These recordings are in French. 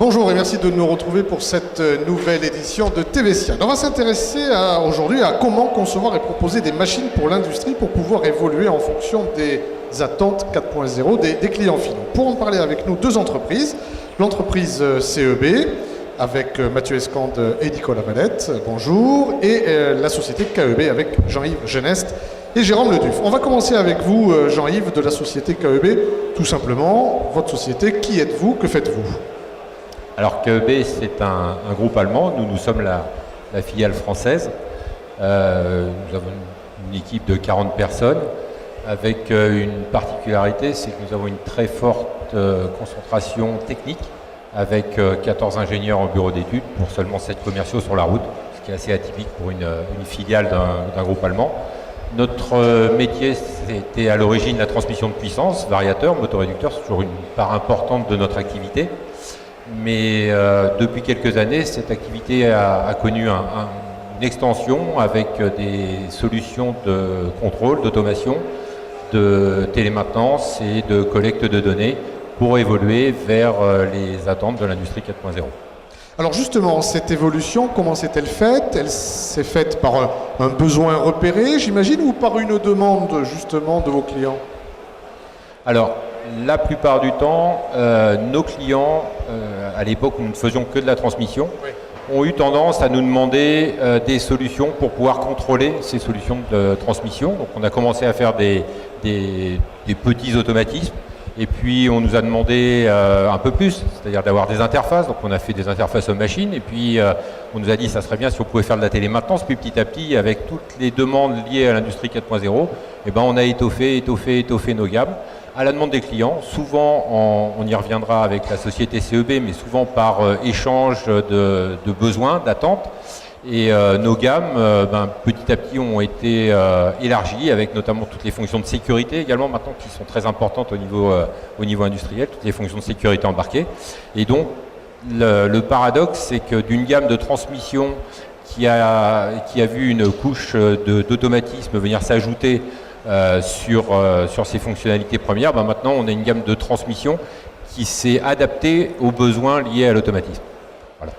Bonjour et merci de nous retrouver pour cette nouvelle édition de TV Sian. On va s'intéresser aujourd'hui à comment concevoir et proposer des machines pour l'industrie pour pouvoir évoluer en fonction des attentes 4.0 des clients finaux. Pour en parler avec nous, deux entreprises. L'entreprise CEB avec Mathieu Escande et Nicolas Valette, bonjour, et la société KEB avec Jean-Yves Geneste et Jérôme Leduf. On va commencer avec vous, Jean-Yves, de la société KEB. Tout simplement, votre société, qui êtes-vous, que faites-vous? Alors KEB, c'est un groupe allemand, nous sommes la filiale française. Nous avons une équipe de 40 personnes avec une particularité, c'est que nous avons une très forte concentration technique avec 14 ingénieurs en bureau d'études pour seulement 7 commerciaux sur la route, ce qui est assez atypique pour une filiale d'un groupe allemand. Notre métier, c'était à l'origine la transmission de puissance, variateur, motoréducteur, c'est toujours une part importante de notre activité. Mais depuis quelques années, cette activité a connu une extension avec des solutions de contrôle, d'automation, de télémaintenance et de collecte de données pour évoluer vers les attentes de l'industrie 4.0. Alors justement, cette évolution, comment s'est-elle faite? Elle s'est faite par un besoin repéré, j'imagine, ou par une demande justement de vos clients? Alors, la plupart du temps, nos clients, à l'époque où nous ne faisions que de la transmission, oui, ont eu tendance à nous demander des solutions pour pouvoir contrôler ces solutions de transmission. Donc on a commencé à faire des petits automatismes. Et puis on nous a demandé un peu plus, c'est-à-dire d'avoir des interfaces. Donc on a fait des interfaces aux machines. Et puis on nous a dit ça serait bien si on pouvait faire de la télémaintenance. Puis petit à petit, avec toutes les demandes liées à l'industrie 4.0, eh ben, on a étoffé nos gammes à la demande des clients. Souvent, on y reviendra avec la société CEB, mais souvent par échange de besoins, d'attentes. Et nos gammes, petit à petit, ont été élargies avec notamment toutes les fonctions de sécurité également maintenant qui sont très importantes au niveau industriel, toutes les fonctions de sécurité embarquées. Et donc, le paradoxe, c'est que d'une gamme de transmission qui a vu une couche d'automatisme venir s'ajouter sur ces fonctionnalités premières, maintenant on a une gamme de transmission qui s'est adaptée aux besoins liés à l'automatisme. Voilà.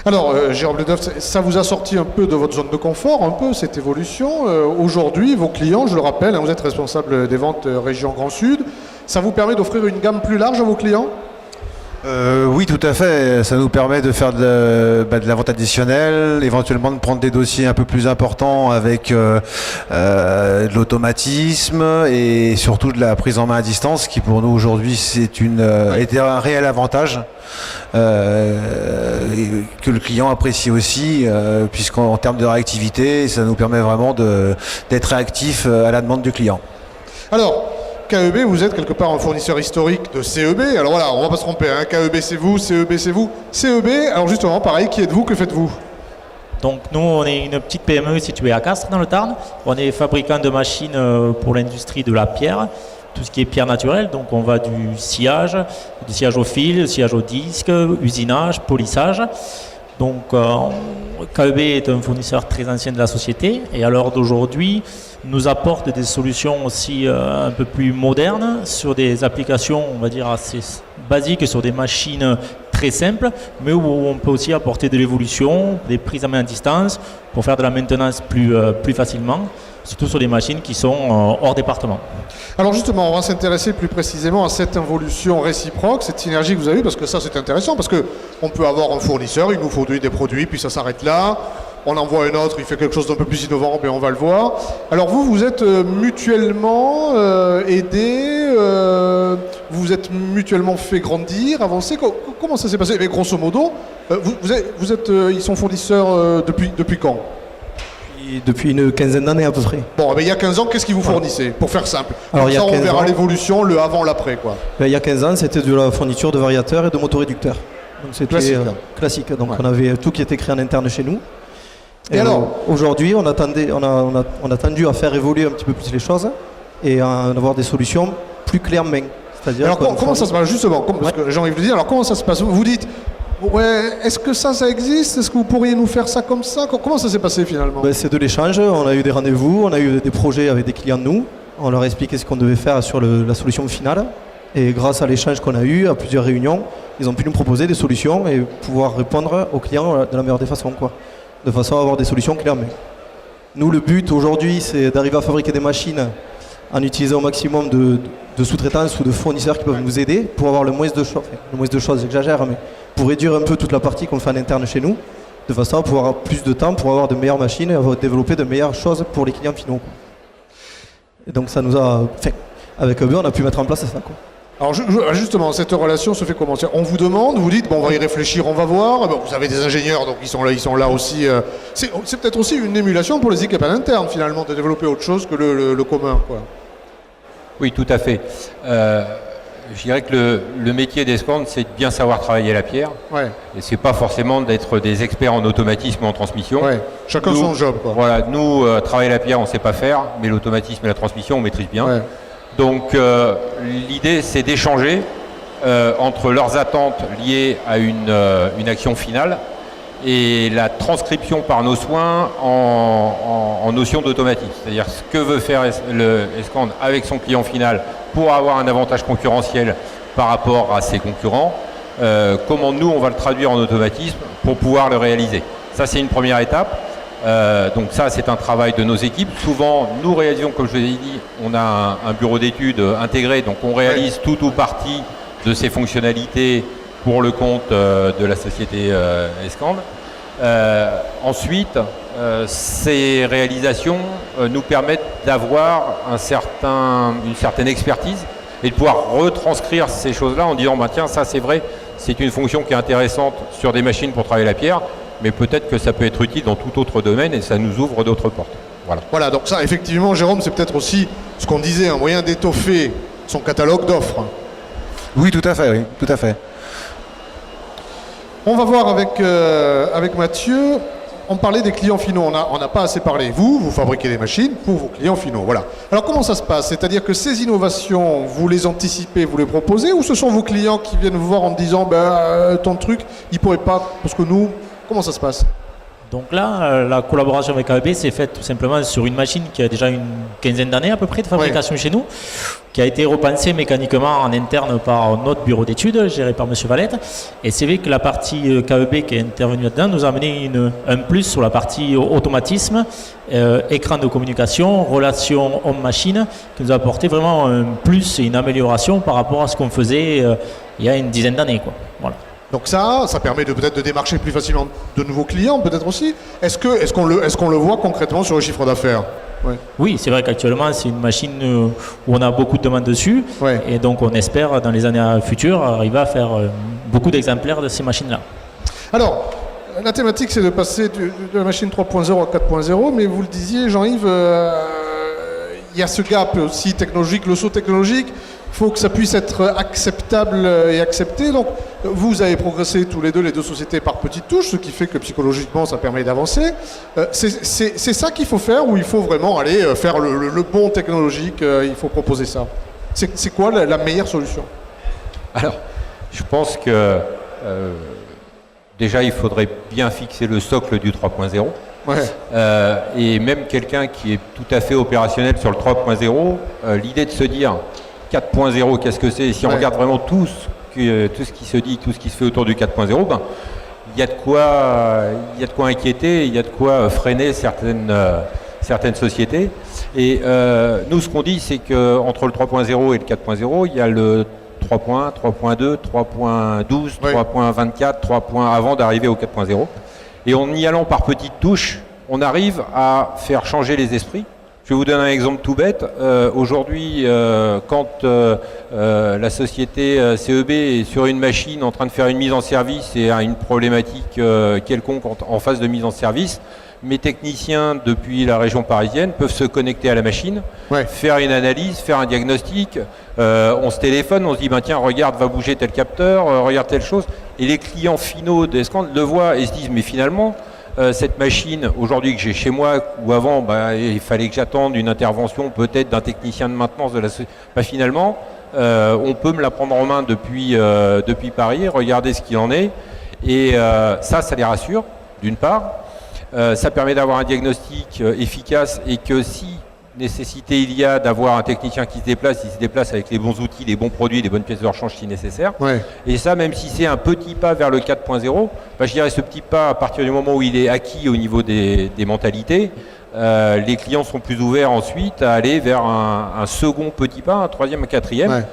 Alors, Jérôme Leduf, ça vous a sorti un peu de votre zone de confort, un peu cette évolution. Aujourd'hui, vos clients, je le rappelle, vous êtes responsable des ventes région Grand Sud, ça vous permet d'offrir une gamme plus large à vos clients? Oui, tout à fait. Ça nous permet de faire de la vente additionnelle, éventuellement de prendre des dossiers un peu plus importants avec de l'automatisme et surtout de la prise en main à distance, qui pour nous aujourd'hui était un réel avantage que le client apprécie aussi, puisqu'en termes de réactivité, ça nous permet vraiment d'être réactif à la demande du client. Alors, KEB, vous êtes quelque part un fournisseur historique de CEB. Alors voilà, on va pas se tromper, hein. KEB c'est vous, CEB c'est vous. CEB, alors justement, pareil, qui êtes-vous, que faites-vous? Donc nous, on est une petite PME située à Castres dans le Tarn. On est fabricant de machines pour l'industrie de la pierre, tout ce qui est pierre naturelle. Donc on va du sciage au fil, du sciage au disque, usinage, polissage. Donc KEB est un fournisseur très ancien de la société et à l'heure d'aujourd'hui nous apporte des solutions aussi un peu plus modernes sur des applications, on va dire, assez basiques, sur des machines très simples, mais où on peut aussi apporter de l'évolution, des prises à main à distance pour faire de la maintenance plus facilement, surtout sur des machines qui sont hors département. Alors justement, on va s'intéresser plus précisément à cette évolution réciproque, cette synergie que vous avez eue, parce que ça c'est intéressant, parce qu'on peut avoir un fournisseur, il nous fournit des produits, puis ça s'arrête là. On envoie un autre, il fait quelque chose d'un peu plus innovant, mais on va le voir. Alors vous êtes mutuellement aidés, vous êtes mutuellement fait grandir, avancer. Comment ça s'est passé? Mais grosso modo, ils sont fournisseurs depuis quand? Depuis une quinzaine d'années à peu près. Bon, mais il y a 15 ans, qu'est-ce qu'ils vous fournissaient? Pour faire simple. Alors, ça, on verra l'évolution, le avant, l'après, quoi. Il y a 15 ans, c'était de la fourniture de variateurs et de motoréducteurs. Donc c'était classique. Donc on avait tout qui était créé en interne chez nous. Et alors aujourd'hui, on a tendu à faire évoluer un petit peu plus les choses et à avoir des solutions plus clés en main. C'est-à-dire alors comment ça se passe justement, parce que j'ai envie de dire, alors comment ça se passe? Vous dites, ouais, est-ce que ça existe? Est-ce que vous pourriez nous faire ça comme ça? Comment ça s'est passé finalement? C'est de l'échange, on a eu des rendez-vous, on a eu des projets avec des clients de nous, on leur a expliqué ce qu'on devait faire sur la solution finale. Et grâce à l'échange qu'on a eu, à plusieurs réunions, ils ont pu nous proposer des solutions et pouvoir répondre aux clients de la meilleure des façons, quoi. De façon à avoir des solutions clés en main. Nous, le but aujourd'hui, c'est d'arriver à fabriquer des machines en utilisant au maximum de sous-traitance ou de fournisseurs qui peuvent nous aider pour avoir le moins de choses, j'exagère, mais pour réduire un peu toute la partie qu'on fait en interne chez nous, de façon à pouvoir avoir plus de temps pour avoir de meilleures machines et à développer de meilleures choses pour les clients finaux, quoi. Et donc ça nous a... avec EB, on a pu mettre en place ça, quoi. Alors justement, cette relation se fait comment? On vous demande, vous dites, bon, on va y réfléchir, on va voir. Bon, vous avez des ingénieurs, donc ils sont là aussi. C'est peut-être aussi une émulation pour les équipes à l'interne, finalement, de développer autre chose que le commun, quoi. Oui, tout à fait. Je dirais que le métier d'Escande, c'est de bien savoir travailler la pierre. Ouais. Et c'est pas forcément d'être des experts en automatisme ou en transmission. Ouais. Chacun son job, quoi. Voilà, nous, travailler la pierre, on ne sait pas faire, mais l'automatisme et la transmission, on maîtrise bien. Ouais. Donc l'idée, c'est d'échanger entre leurs attentes liées à une action finale et la transcription par nos soins en notion d'automatisme. C'est-à-dire ce que veut faire Escande avec son client final pour avoir un avantage concurrentiel par rapport à ses concurrents, comment nous, on va le traduire en automatisme pour pouvoir le réaliser. Ça, c'est une première étape. Donc ça, c'est un travail de nos équipes. Souvent, nous réalisons, comme je vous ai dit, on a un bureau d'études intégré, donc on réalise tout ou partie de ces fonctionnalités pour le compte de la société Escande. Ensuite, ces réalisations nous permettent d'avoir une certaine expertise et de pouvoir retranscrire ces choses-là en disant, bah, tiens, ça c'est vrai, c'est une fonction qui est intéressante sur des machines pour travailler la pierre, mais peut-être que ça peut être utile dans tout autre domaine et ça nous ouvre d'autres portes. Voilà, donc ça, effectivement, Jérôme, c'est peut-être aussi ce qu'on disait, un moyen d'étoffer son catalogue d'offres. Oui, tout à fait. On va voir avec Mathieu. On parlait des clients finaux, on n'a pas assez parlé. Vous fabriquez des machines pour vos clients finaux, voilà. Alors comment ça se passe? C'est-à-dire que ces innovations, vous les anticipez, vous les proposez, ou ce sont vos clients qui viennent vous voir en disant ton truc, il pourrait pas, parce que nous, comment ça se passe? Donc là, la collaboration avec AEB s'est faite tout simplement sur une machine qui a déjà une quinzaine d'années à peu près de fabrication chez nous, qui a été repensée mécaniquement en interne par notre bureau d'études, géré par M. Valette. Et c'est vrai que la partie KEB qui est intervenue là-dedans nous a amené un plus sur la partie automatisme, écran de communication, relation homme-machine, qui nous a apporté vraiment un plus et une amélioration par rapport à ce qu'on faisait il y a une dizaine d'années, quoi. Voilà. Donc ça permet peut-être de démarcher plus facilement de nouveaux clients, peut-être aussi. Est-ce qu'on le voit concrètement sur le chiffre d'affaires? Oui, c'est vrai qu'actuellement, c'est une machine où on a beaucoup de demandes dessus. Et donc, on espère, dans les années futures, arriver à faire beaucoup d'exemplaires de ces machines-là. Alors, la thématique, c'est de passer de la machine 3.0 à 4.0, mais vous le disiez, Jean-Yves, il y a ce gap aussi technologique, le saut technologique. Il faut que ça puisse être acceptable et accepté. Donc, vous avez progressé tous les deux sociétés par petites touches, ce qui fait que psychologiquement, ça permet d'avancer. C'est ça qu'il faut faire, ou il faut vraiment aller faire le bon technologique, il faut proposer ça? C'est quoi la meilleure solution? Alors, je pense que déjà, il faudrait bien fixer le socle du 3.0. Et même quelqu'un qui est tout à fait opérationnel sur le 3.0, l'idée de se dire 4.0, qu'est-ce que c'est? Si on regarde vraiment tout ce qui se dit, tout ce qui se fait autour du 4.0, il y a de quoi inquiéter, il y a de quoi freiner certaines sociétés. Et nous, ce qu'on dit, c'est qu'entre le 3.0 et le 4.0, il y a le 3.1, 3.2, 3.12, 3.24, 3. Avant d'arriver au 4.0. Et en y allant par petites touches, on arrive à faire changer les esprits. Je vais vous donner un exemple tout bête. Aujourd'hui, quand la société CEB est sur une machine en train de faire une mise en service et a une problématique quelconque en phase de mise en service, mes techniciens depuis la région parisienne peuvent se connecter à la machine, faire une analyse, faire un diagnostic. On se téléphone, on se dit tiens, regarde, va bouger tel capteur, regarde telle chose. Et les clients finaux d'Escande le voient et se disent mais finalement, cette machine aujourd'hui que j'ai chez moi, ou avant il fallait que j'attende une intervention peut-être d'un technicien de maintenance de la société. Finalement, on peut me la prendre en main depuis Paris, regarder ce qu'il en est. Et ça les rassure, d'une part. Ça permet d'avoir un diagnostic efficace et que si nécessité il y a d'avoir un technicien qui se déplace, il se déplace avec les bons outils, les bons produits, les bonnes pièces de rechange si nécessaire. Ouais. Et ça, même si c'est un petit pas vers le 4.0, je dirais ce petit pas, à partir du moment où il est acquis au niveau des mentalités, les clients sont plus ouverts ensuite à aller vers un second petit pas, un troisième, un quatrième. Ouais.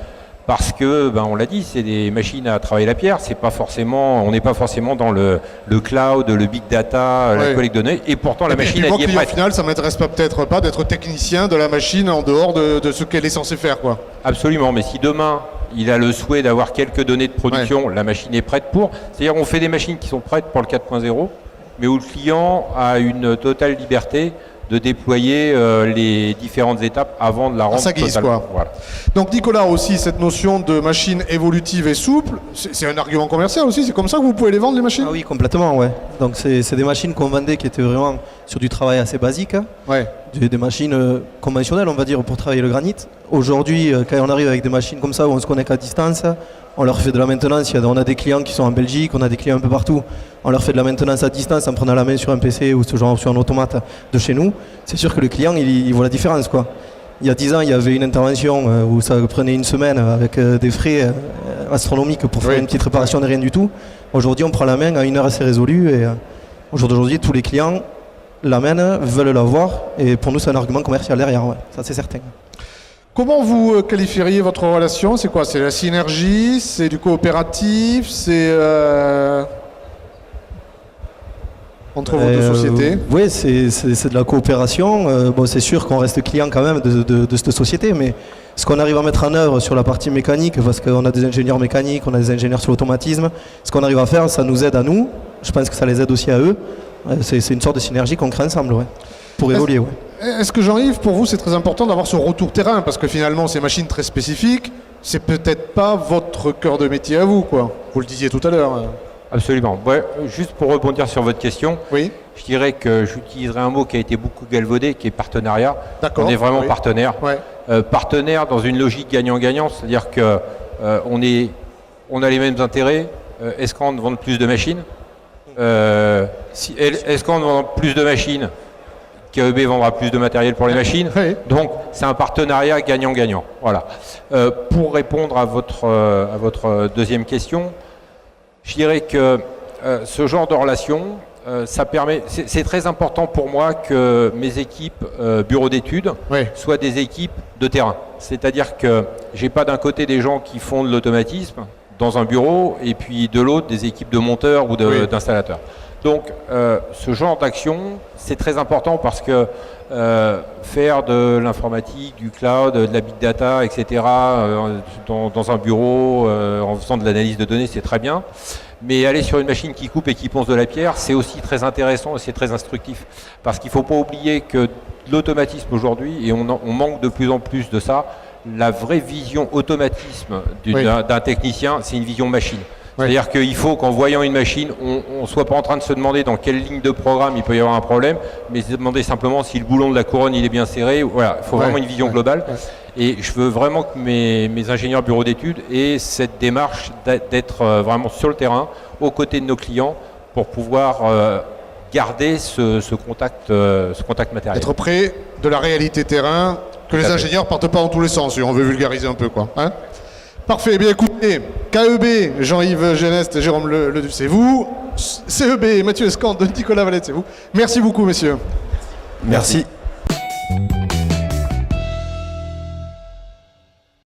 Parce que, on l'a dit, c'est des machines à travailler la pierre. C'est pas forcément, on n'est pas forcément dans le cloud, le big data, la collecte de données. Et pourtant, la machine, elle y est Au prête. final, ça m'intéresse peut-être pas d'être technicien de la machine en dehors de ce qu'elle est censée faire, quoi. Absolument. Mais si demain, il a le souhait d'avoir quelques données de production, la machine est prête pour. C'est-à-dire, on fait des machines qui sont prêtes pour le 4.0, mais où le client a une totale liberté de déployer les différentes étapes avant de la rendre sa guise, totalement. quoi. Voilà. Donc Nicolas aussi, cette notion de machine évolutive et souple, c'est un argument commercial aussi, c'est comme ça que vous pouvez les vendre les machines? Ah oui, complètement, ouais. Donc c'est des machines qu'on vendait qui étaient vraiment sur du travail assez basique, hein. Ouais. Des machines conventionnelles, on va dire, pour travailler le granit. Aujourd'hui, quand on arrive avec des machines comme ça, où on se connecte à distance, on leur fait de la maintenance. On a des clients qui sont en Belgique, on a des clients un peu partout. On leur fait de la maintenance à distance en prenant la main sur un PC ou sur un automate de chez nous. C'est sûr que le client, il voit la différence, quoi. Il y a 10 ans, il y avait une intervention où ça prenait une semaine avec des frais astronomiques pour faire une petite réparation de rien du tout. Aujourd'hui, on prend la main à 1 heure, c'est résolu. Et au jour d'aujourd'hui, tous les clients l'amènent, veulent l'avoir. Et pour nous, c'est un argument commercial derrière, ouais. Ça, c'est certain. Comment vous qualifieriez votre relation? C'est quoi? C'est la synergie? C'est du coopératif? C'est entre vos deux sociétés? Oui, c'est de la coopération. Bon, c'est sûr qu'on reste client quand même de cette société, mais ce qu'on arrive à mettre en œuvre sur la partie mécanique, parce qu'on a des ingénieurs mécaniques, on a des ingénieurs sur l'automatisme, ce qu'on arrive à faire, ça nous aide à nous. Je pense que ça les aide aussi à eux. C'est une sorte de synergie qu'on crée ensemble, ouais, pour évoluer. Ouais. Est-ce que Jean-Yves, pour vous, c'est très important d'avoir ce retour terrain? Parce que finalement, ces machines très spécifiques, c'est peut-être pas votre cœur de métier à vous, quoi. Vous le disiez tout à l'heure. Absolument. Ouais, juste pour rebondir sur votre question, Oui. je dirais que j'utiliserai un mot qui a été beaucoup galvaudé, qui est partenariat. D'accord. On est vraiment Oui. partenaire. Ouais. Partenaire dans une logique gagnant-gagnant, c'est-à-dire que on a les mêmes intérêts. Est-ce qu'on vend plus de machines? Est-ce qu'on vend plus de machines? KEB vendra plus de matériel pour les machines. Oui. Donc c'est un partenariat gagnant-gagnant. Voilà. Pour répondre à votre deuxième question, je dirais que ce genre de relation, ça permet. C'est très important pour moi que mes équipes bureaux d'études soient des équipes de terrain. C'est-à-dire que j'ai pas d'un côté des gens qui font de l'automatisme dans un bureau et puis de l'autre des équipes de monteurs ou d'installateurs. Donc ce genre d'action, c'est très important parce que faire de l'informatique, du cloud, de la big data, etc. Dans un bureau, en faisant de l'analyse de données, c'est très bien. Mais aller sur une machine qui coupe et qui ponce de la pierre, c'est aussi très intéressant et c'est très instructif. Parce qu'il ne faut pas oublier que l'automatisme aujourd'hui, et on manque de plus en plus de ça, la vraie vision automatisme d'un technicien, c'est une vision machine. C'est-à-dire qu'il faut qu'en voyant une machine, on ne soit pas en train de se demander dans quelle ligne de programme il peut y avoir un problème, mais se demander simplement si le boulon de la couronne il est bien serré. Voilà, il faut vraiment une vision globale. Et je veux vraiment que mes ingénieurs bureaux d'études aient cette démarche d'être vraiment sur le terrain, aux côtés de nos clients, pour pouvoir garder ce contact matériel. Être près de la réalité terrain, que les ingénieurs partent pas dans tous les sens, si on veut vulgariser un peu, quoi. Hein? Parfait, bien écoutez, KEB, Jean-Yves Geneste et Jérôme Leduc, c'est vous. CEB, Mathieu Escande, Nicolas Valette, c'est vous. Merci beaucoup, messieurs. Merci.